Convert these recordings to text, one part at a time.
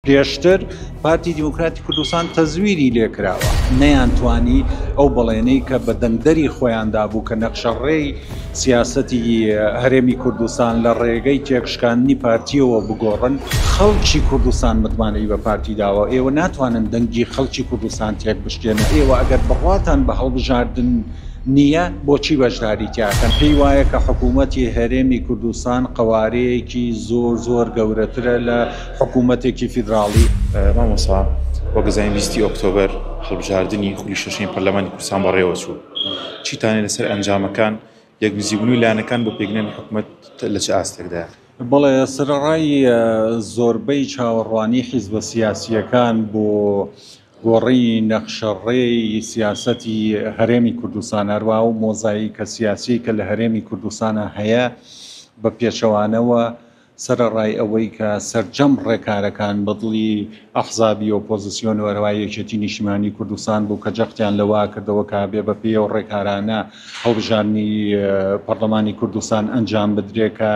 پێشتر پارتی دیموکراتی کوردستان تەزویری لێکراوە نەیانتوانی ئەو بەڵێنەی کە بە دەنگدەری خۆیاندا بوو کە نەخشەڕێی سیاسەتی هەرێمی کوردستان لە ڕێگەی تێکشکاندنی پارتیەوە بگۆڕن. خەڵکی کوردستان متمانەی بە پارتی داوە، ئێوە ناتوانن دەنگی خەڵکی کوردستان تێک بشکێنن. ئێوە ئەگەر بڕواتان بە هەڵبژاردن نییە بۆچی بەشداری تیاکەن؟ پێی وایە کە حکوومەتی هەرێمی کوردستان قوارەیەکی زۆر گەورەترە لە حکوومەتێکی فیدراڵی. مامۆسا وەگەزانین 20 ئۆکتۆبەر هەڵبژاردننی خولی شەشەمین پەرلەمانی کوردستان بەڕێوە چوو. چیتانێ لەسەر ئەنجامەکان یەکبزیبوونی لایەنەکان بۆ پێگەێنی حکوومەت لە چه ئاستێکدایە؟ بەڵێ سەرەڕای زۆربەی چاوەڕوانی حیزبە سیاسیەکان بۆ گۆڕی نەخشەڕێی سیاسەتی هەرێمی کوردستان هەروە و مۆزاییکە سیاسی کە لە هەرێمی کوردستانە هەیە بە پێچەوانەوە سەرەڕای ئەوەی کە سەرجەم ڕێکارەکان بەدڵی ئەحزابی ئۆپۆزیسیۆن و هەروە یەکێتی نیشتیمانی کوردستان بوو کە جەختیان لەوا کردەوە کە بێ بە پێ و ڕێکارانە هەڵبژاردننی پەرلەمانی کوردستان ئەنجام بدرێت کە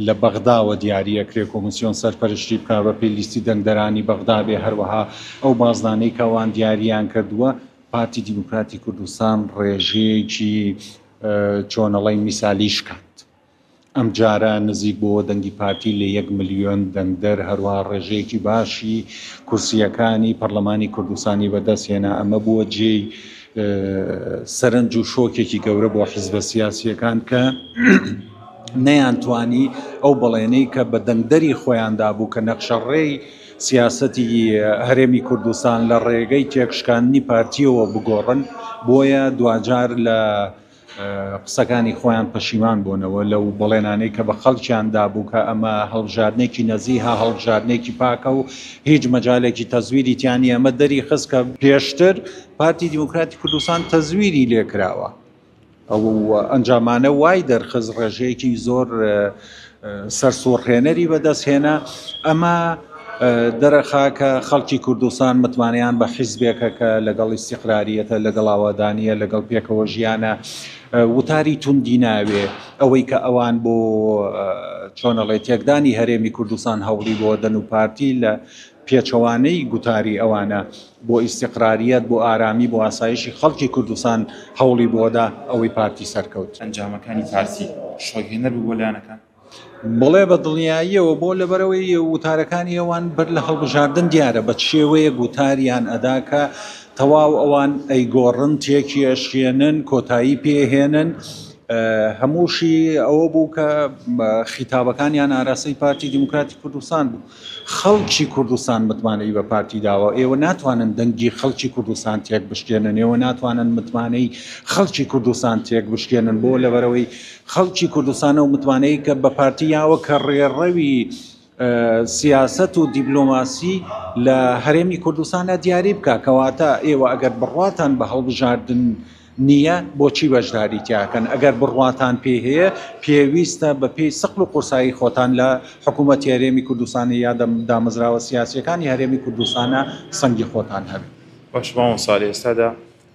لە بەغداوە دیاریەکرێ کۆمیسیۆن سەرپەرشتی بکە بە پێی لیستی دەنگدەرانی بەغدا بێ. هەروەها ئەو بازدانەی کەوان دیاریان کردووە پارتی دیموکراتی کوردستان ڕێژەیەکی چۆنەڵی میسالیش کات. ئەم جارە نزیک بۆ دەنگی پارتی لە 1 ملیۆن دەنگدەر هەروە ڕێژەیەکی باشی کورسیەکانی پەرلەمانی کوردستانی بەدەستهێنا. ئەمە بووە جێی سەرنج و شۆکێکی گەورە بۆ حیزبە سیاسیەکان کە نەیانتوانی ئەو بەڵێنەی کە بە دەنگدەری خۆیاندا بوو کە نەخشەڕێی سیاسەتی هەرێمی کوردستان لە ڕێگەی تێکشکاندنی پارتیەوە بگۆڕن. بۆیە دوجار لە قسەکانی خۆیان پەشیمان بوونەوە لەو بەڵێنانەی کە بە خەڵکیاندا بوو کە ئەمە هەڵبژاردنێکی نەزیها هەڵبژاردنێکی پاکە و هیچ مەجالێکی تەزویری تیانی. ئەمە دەری خست کە پێشتر پارتی دیموکراتی کوردستان تەزویری لێکراوە. ئەو ئەنجامانە وای دەرخست ڕێژەیەکی زۆر سەرسوڕهێنەری بەدەستهێنا. ئەمە دەرەخا کە خەڵکی کوردستان متمانیان بە حیزبێکە کە لەگەڵ ئیستیقراریەتە، لەگەڵ ئاوادانیە، لەگەڵ پێکەوە ژیانە، وتاری توندی ناوێ. ئەوەی کە ئەوان بۆ چۆنەڵێ تێکدانی هەرێمی کوردستان هەوڵی بۆ دەن و پارتی لە پێچەوانەی گوتاری ئەوانە بۆ ئیستیقراریەت، بۆ ئارامی، بۆ ئاسایشی خەڵکی کوردستان هەوڵی بۆدا ئەوەی پارتی سەرکەوت. ئەنجامەکانی پارتی شۆکهێنەر بوو بۆ لایەنەکان؟ بڵێ بە دڵنیاییەوە بۆ لەبەرەوەی وتارەکانی ئەوان بەر لە هەڵبژاردن دیارە بە شێوەیە گوتاریان ئەداکە تەواو ئەوان ئەیگۆڕن، تێکی ئەشێنن، کۆتایی پێهێنن. هەمووشی ئەوە بوو کە خیتابەکانیان ئاراستەی پارتی دیموکراتی کوردستان بوو. خەڵکی کوردستان متمانەی بە پارتی داوە. ئێوە ناتوانن دەنگی خەڵکی کوردستان تێک بشکێنن، ئێوە ناتوانن متمانەی خەڵکی کوردستان تێک بشکێنن بۆ لەبەرەوەی خەڵکی کوردستانە و متمانەی کە بە پارتیاوە کە ڕێڕەوی سیاست و دیبلۆماسی لە هەرێمی کوردستانە دیاری بکە. کەواتە ئێوە ئەگەر بڕواتان بە هەڵبژاردن نییە بۆچی بەشداری تیاکەن؟ ئەگەر بڕواتان پێ هەیە پێویستە بە پێی سەقل و قورسایی خۆتان لە حکوومەتی هەرێمی کوردستانی یا دامەزراوە سیاسیەکانی هەرێمی کوردستانە سەنگی خۆتان هەبێت. باش مامۆسا لە ئێستادا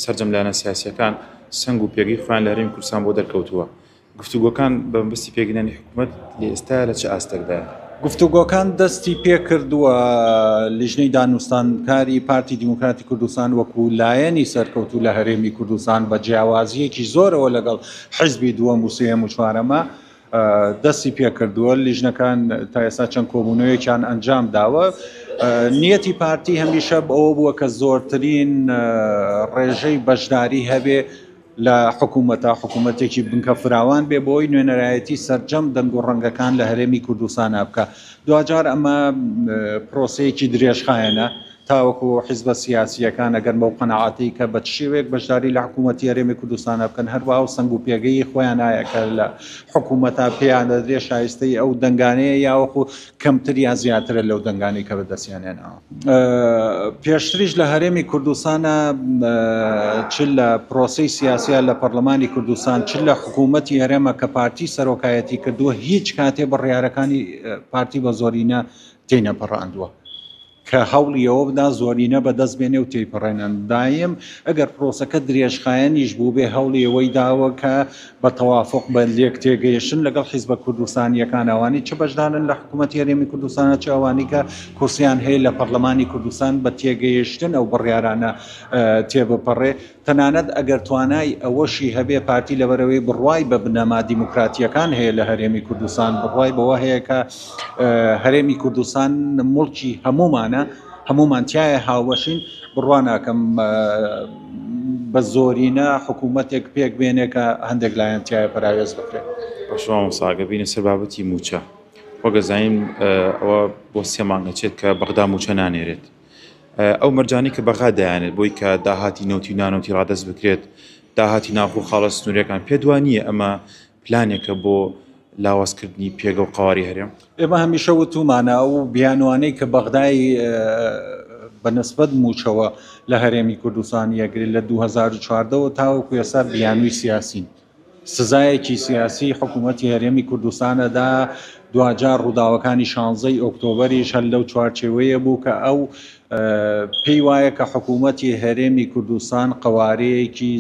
سەرجەم لایەنە سیاسیەکان سنگ و پێگەی خۆیان لە هەرێمی کوردستان بۆ دەرکەوتووە. گفتوگۆکان بە مەبەستی پێگەێنانی حکوومەت لە ئێستا لە چه ئاستێکدایە؟ گفتوگۆکان دەستی پێ کردووە لیژنەی دانوستانکاری پارتی دیموکراتی کوردستان وەکو لایەنی سەرکەوتوو لە هەرێمی کوردستان بە جیاوازیەکی زۆرەوە لەگەڵ حیزبی دووەم و سێم و چوارەمە دەستی پێ کردووە. لیژنەکان تا ئێستا چەند کۆبوونەوەیەکیان ئەنجام داوە. نیەتی پارتی هەمیشە ئەوە بووە کە زۆرترین ڕێژەی بەشداری هەبێ لە حکوومەتێکی بنکە فراوان بێ بۆی نوێنەرایەتی سەرجەم دەنگ و ڕەنگەکان لە هەرێمی کوردستان بکە. دوجار ئەمە پرۆسەیەکی درێژخایەنە تاوەکو حیزبە سیاسیەکان ئەگەر بەو قەناعەتی کە بە شێوەیەک بەشداری لە حکوومەتی هەرێمی کوردستان بکەن هەروەها و سنگ و پێگەی خۆیان نایە کە لە حکوومەتە پێیان دەدرێ شایستەی ئەو دەنگانەیە یاوەکو کەمتر یا زیاترە لەو دەنگانەی کە بەدەستیانێنەوە. پێشتریش لە هەرێمی کوردستانە چ لە پرۆسەی سیاسیە لە پەرلەمانی کوردستان چ لە حکوومەتی هەرێمە کە پارتی سەرۆکایەتی کردووە هیچ کاتێ بڕیارەکانی پارتی بە زۆرینە تێنەپەڕاندووە کە هەوڵی ئەوە بدا زۆرینە بەدەست بێنێ و تێیپەڕێنن دایم ئەگەر پرۆسەکە درێژخایەنیش بوو بێ هەوڵی ئەوەی داوە کە بە تەوافق بە لێک تێگەیشتن لەگەڵ حیزبە کوردستانیەکان ئەوانی چ بەشدارن لە حکوومەتی هەرێمی کوردستانە چ ئەوانی کە کورسیان هەیە لە پەرلەمانی کوردستان بە تێگەیشتن ئەو بڕیارانە تێبپەڕێ تەنانەت ئەگەر توانای ئەوەشی هەبێ پارتی لەبەرەوەی بڕوای بە بنەما دیموکراتیەکان هەیە لە هەرێمی کوردستان بڕوای بەوە هەیە کە هەرێمی کوردستان مڵکی هەمومان تایە هاوبەشین بڕوان ناکەم بە زۆرینە حکوومەتێک پێک بێنێ کە هەندێک لایەن تایە پەراوێز بکرێت. بەشەوە ساگە بینە سەر بابەتی موچە وەگەزانین ئەوە بۆ 3 مانگە چێت کە بەغدا موچە نانێرێت ئەو مەرجانی کە بەغا دەیانێت بۆی کە داهاتی نەوتی نانەوتی ڕادەست بکرێت داهاتی ناخۆ خاڵە سنوورەکان پێ دوانیە ئەمە پلانێکە بۆ لاوازکردنی پێگە و قواری هەرێم. ئێمە هەمیشە وتومانە و بیانوانەی کە بەغدای بەنسبەت موچەوە لە هەرێمی کوردستان یەگرێت لە 2014 تاوەکو ئێستا بیانووی سیاسین سزایەکی سیاسی حکوومەتی هەرێمی کوردستانەدا دوجار ڕووداوەکانی 16 ئۆکتۆبەریش هەر لەو چوارچێوەیە بوو کە ئەو پێی وایە کە حکوومەتی هەرێمی کوردستان قوارەیەکی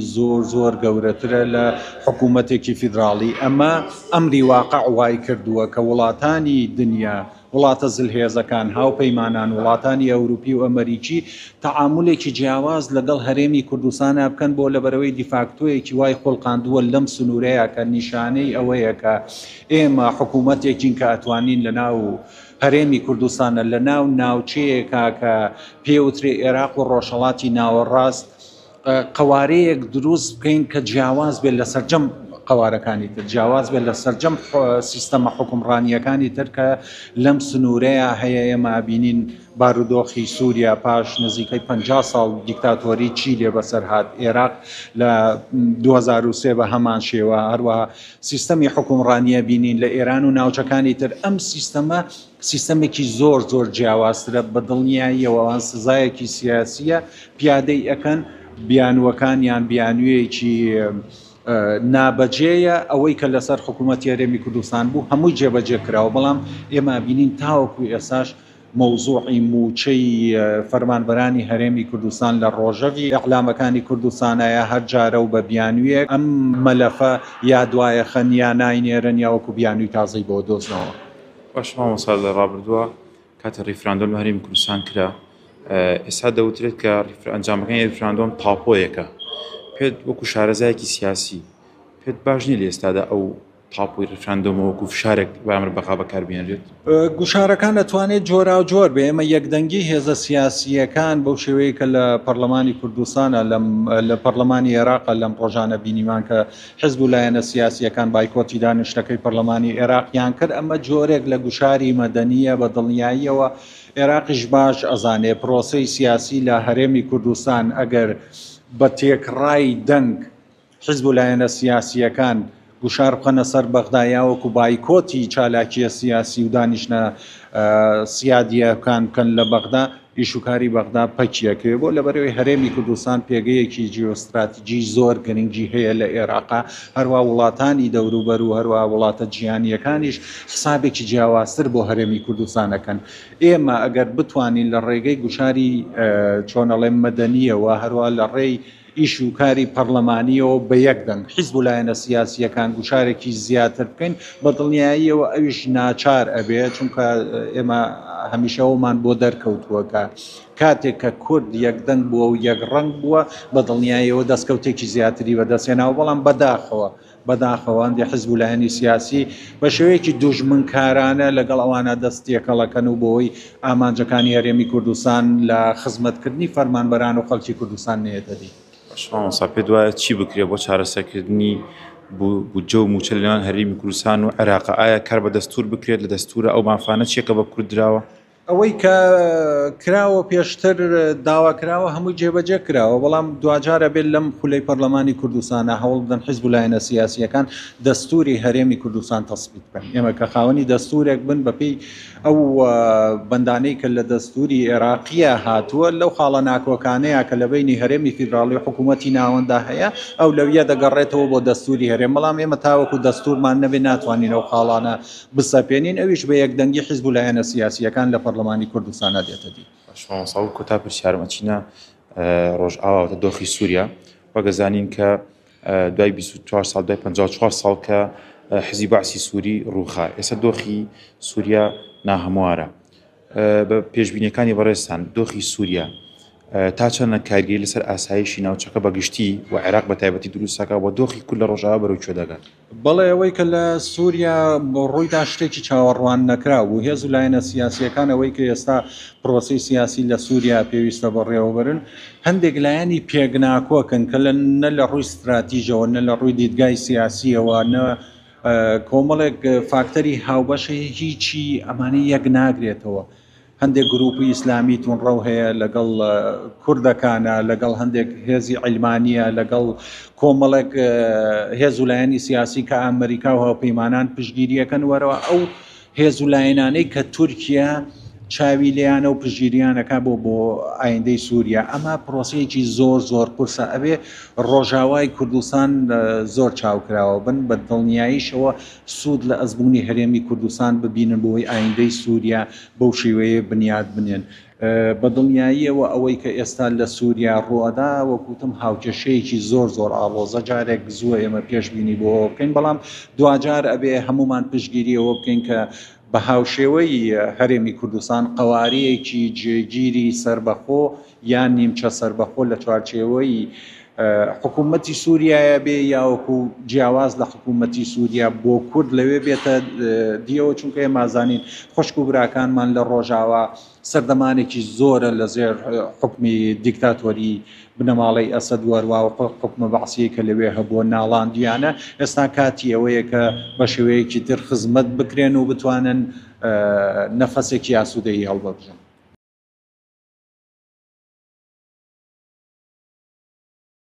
زۆر گەورەترە لە حکوومەتێکی فیدراڵی ئەمە ئەمری واقع وای کردووە کە وڵاتانی دنیا وڵاتە زلهێزەکان هاوپەیمانان وڵاتانی ئەوروپی و ئەمریکی تەعاملێکی جیاواز لەگەڵ هەرێمی کوردستانە بکەن بۆ لەبەرەوەی دیفاکتۆیەکی وای خۆڵقاندووە لەم سنوورەیە کە نیشانەی ئەوەیە کە ئێمە حکوومەتێکین کە ئەتوانین لە ناو هەرێمی کوردستانە لە ناو ناوچەیەکە کە پێوترێ عێراق و ڕۆژهەڵاتی ناوەڕاست قوارەیەک دروست بکەین کە جیاواز بێت لە سەرجەم قوارەکانی تر جیاواز بێت لە سەرجەم سیستەمە حکومڕانیەکانی تر کە لەم سنوورەیە هەیە ئێمە بینین بارودۆخی سووریا پاش نزیکەی 50 ساڵ دیکتاتۆری چیلێ بەسەر هات عێراق لە 2003 بە هەمان شێوە هەروەها سیستەمی حکومڕانیە بینین لە ئێران و ناوچەکانی تر ئەم سیستەمێکی زۆر جیاوازترە بە دڵنیاییەوەوان سزایەکی سیاسیە پیادەی ئەکەن بیانوەکانیان بیانوویەکی نابەجێیە ئەوەی کە لەسەر حکوومەتی هەرێمی کوردستان بوو هەمووی جێبەجێ کراوە بەڵام ئێمە بینین تاوەکو ئێساش مەوزوعی موچەی فەرمانبەرانی هەرێمی کوردستان لە ڕۆژەوی ئەقلامەکانی کوردستانایە هەر جارە و بە بیانوویەک ئەم مەلەفە یا دوایە خەن یا ناینێرن یاوەکو بیانووی تازەی بۆ دۆزنەوە. باش مامۆستا لە ڕابردووە کاتە ڕیفراندۆم هەرێمی کوردستان کرا ئێستا دەوترێت کە ئەنجامەکانی ڕیفراندۆم تاپۆیەکە پێت وەکو شارەزایەکی سیاسی پێت باش نیە لە ئێستادا ئەو تاپۆی ڕیفراندۆمە وەکو فشارێک بەرامبەر بەقا بەکاربێنرێت؟ گوشارەکان دەتوانێت جۆرا و جۆر بێ ئێمە یەکدەنگی هێزە سیاسیەکان بەو شێوەیە کە لە پەرلەمانی کوردستانە لە پەرلەمانی عێراقە لەم ڕۆژانە بینیمان کە حیزب و لایەنە سیاسیەکان بایکۆتی دانیشتەکەی پەرلەمانی عێراقیان کرد ئەمە جۆرێک لە گوشاری مەدەنیە بە دڵنیاییەوە عێراقیش باش ئەزانێ پرۆسەی سیاسی لە هەرێمی کوردستان ئەگەر بە تێکڕای دەنگ حیزب و لایەنە سیاسیەکان گوشار بخەنە سەر بەغدایاوەکو بایکۆتی چالاکیە سیاسی و دانیشتە سیادیەکان بکەن لە بەغدا ئیشوکاری بەغدا پەکیەکەوێ بۆ لەبەرەوەی هەرێمی کوردستان پێگەیەکی جیۆستراتیجی زۆر گرنگی هەیە لە عێراقا هەروە وڵاتانی دەوروبەر و هەروە وڵاتە جیهانیەکانیش حسابێکی جیاوازتر بۆ هەرێمی کوردستانەکەن. ئێمە ئەگەر بتوانین لە ڕێگەی گوشاری چۆنەڵێ مەدەنیەوە هەروە لە ڕێی ئیشوکاری پەرلەمانیەوە بە یەکدەنگ حیزب و لایەنە سیاسیەکان گوشارێکی زیاتر بکەین بە دڵنیاییەوە ئەویش ناچار ئەبێت چونکە ئێمە هەمیشەوەمان بۆ دەرکەوتووەکە کاتێک کە کورد یەکدەنگ بووە و یەکڕەنگ بووە بە دڵنیاییەوە دەستکەوتێکی زیاتری بەدەستێناوە بەڵام بەداخەوە هەندێک حیزب و لایەنی سیاسی بە شێوەیەکی دوژمنکارانە لەگەڵ ئەوانە دەست تێکەڵەکەن و بۆی ئامانجەکانی هەرێمی کوردستان لە خزمەتکردنی فەرمانبەران و خەڵکی کوردستان نێتە دی. شمامۆستا پێت وایە چی بکرێت بۆ چارەسەرکردنی بودجە و موچە لەنێوان هەرێمی کوردستان و عێراق ئایا کار بە دەستور بکرێت لە دەستورە ئەو مافانە چیەکە بە کورد دراوە؟ ئەوەی کە کراوە پێشتر داواکراوە هەمووی جێبەجێ کراوە بەڵام دوجارە بێت لەم خولەی پەرلەمانی کوردستانە هەوڵ بدەن حیزب و لایەنە سیاسیەکان دەستوری هەرێمی کوردستان تەسبیت بکەن. ئێمە کە خاوەنی دەستورێک بن بەپێی ئەو بەندانەی کە لە دەستوری عێراقیە هاتووە لەو خاڵە ناکۆکانەیە کە لە بینی هەرێمی فیدراڵی و حکوومەتی ناوەندا هەیە ئەو لەویە دەگەڕێتەوە بۆ دەستوری هەرێم بەڵام ئێمە تاوەکو دەستورمان نەبێ ناتوانین ئەو خاڵانە بسەپێنین ئەویش بە یەکدەنگی حیزب و لایەنە سیاسیەکان لە پەرلەمانی کوردستانە دێتە دی. شماساڵ کۆتا پرسیارمەچینە ڕۆژئاواتە دۆخی سووریا وەگەزانین کە دوای 24 ساڵ دوای 54 ساڵ کە حزبی باعسی سووری ڕووخا ئێستا دۆخی سووریا ناهەموارە بە پێشبینیەکانی بەڕێستان دۆخی سووریا تا چەندە کارگیری لەسەر ئاسایشی ناوچەکە بەگشتی و عێراق بە تایبەتی دروستەکە بۆ دۆخی کورد لە ڕۆژاوا بەرەو کوێ دەگات بەڵێ ئەوەی کە لە سووریا ڕوویدا شتێکی چاوەڕوان نەکرا و هێز و لایەنە سیاسیەکان ئەوەی کە ئێستا پرۆسی سیاسی لە سووریا پێویستە بەڕێوەبرن هەندێک لایەنی پێگناکۆکن کە نە لە ڕووی استراتیژەوە نە لە ڕووی دیدگای سیاسیەوە نە کۆمەڵێک فاکتەری هاوبەشی هیچی ئەمانەی یەک ناگرێتەوە هەندێک گروپی ئیسلامی تونڕەو هەیە لەگەڵ کوردەکانە لەگەڵ هەندێک هێزی عیلمانیە لەگەڵ کۆمەڵێک هێز و لایەنی سیاسی کە ئەمریکا و هاوپەیمانان پشتگیریەکەن وەرەوە ئەو هێز و لایەنانەی کە تورکیا چاوی لێیانە و پشتگیریانەکە بۆ ئایندەی سووریا ئەمە پرۆسەیەکی زۆر قورسە ئەبێ ڕۆژاوای کوردستان زۆر چاوکراوە بن بە دڵنیاییشەوە سوود لە ئەزمموی هەرێمی کوردستان ببینن بۆی ئایندەی سووریا بەو شێوەیە بنیاد بنێن بە دڵنیاییەوە ئەوەی کە ئێستا لە سووریا ڕوەدا وەکوتم هاوکێشەیەکی زۆر ئاڵۆزە جارێک زووە ئێمە پێشبینی بۆ بکەین بەڵام دوجار ئەبێ هەمومان پشتگیریەوە بکەین کە بە هاوشێوەی هەرێمی کوردستان قەواریەکی جێگیری سربەخۆ یان نیمچە سربەخۆ لە چوارچێوەی حکوومەتی سووریایە بێ یاوەکو جیاواز لە حکوومەتی سووریا بۆ کورد لەوێ بێتە دیەوە چونکە ئێمازانین خوشک و براکانمان لە ڕۆژاوا سەردەمانێکی زۆرە لە زێر حکمی دیکتاتۆری بنەماڵەی ئەسەد وەروا و حکومە بەعسیە کە لەوێ هەبووە ناڵاندیانە ئێستا کاتی ئەوەیە کە بە شێوەیەکی تر خزمەت بکرێن و بتوانن نەفەسێکی ئاسوودەیی هەڵبەبژن